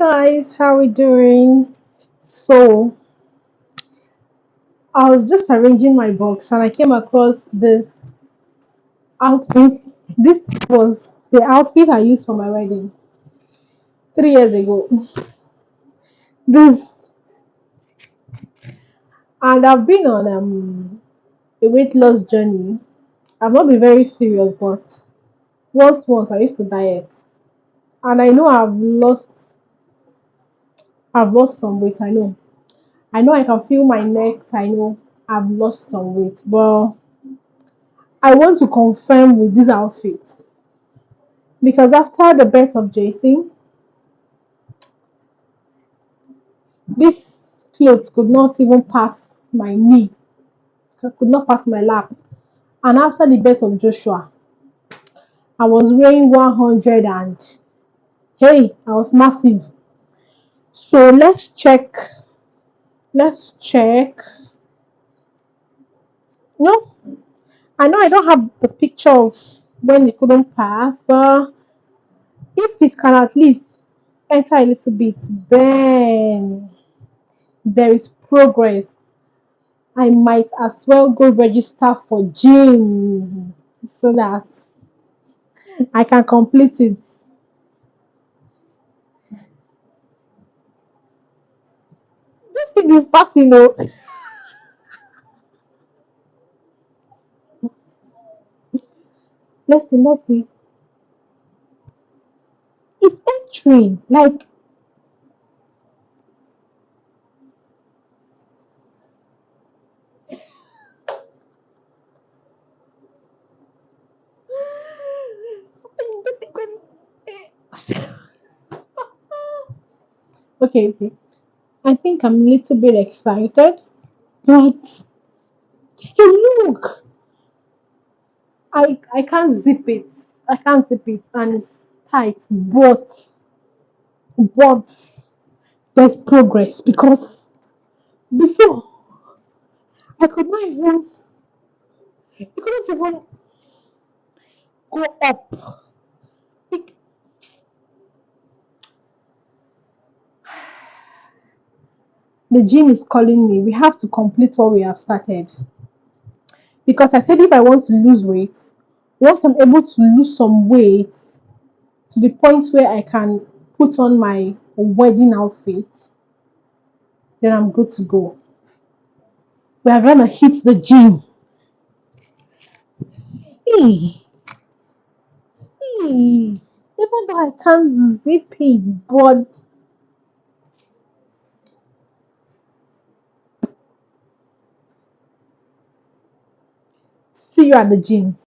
Guys, how we doing? So, I was just arranging my box and I came across this outfit. This was the outfit I used for my wedding 3 years ago. This, and I've been on a weight loss journey. I've not been very serious, but once I used to diet, and I know I've lost some weight. I know I can feel my neck. I know I've lost some weight, but I want to confirm with these outfits because after the birth of Jason, this clothes could not even pass my knee, could not pass my lap. And after the birth of Joshua, I was weighing 100 and hey, I was massive. So let's check. Let's check. No, I know I don't have the picture of when it couldn't pass, but if it can at least enter a little bit, then there is progress. I might as well go register for gym so that I can complete it. This thing is passing, oh. Let's see. It's entering. Like, okay. I think I'm a little bit excited, but take a look. I can't zip it. I can't zip it, and it's tight. But there's progress because before I could not even it couldn't even go up. It, the gym is calling me. We have to complete what we have started. Because I said if I want to lose weight, once I'm able to lose some weight to the point where I can put on my wedding outfit, then I'm good to go. We are gonna hit the gym. See, see, even though I can't zip it, but see you at the gym.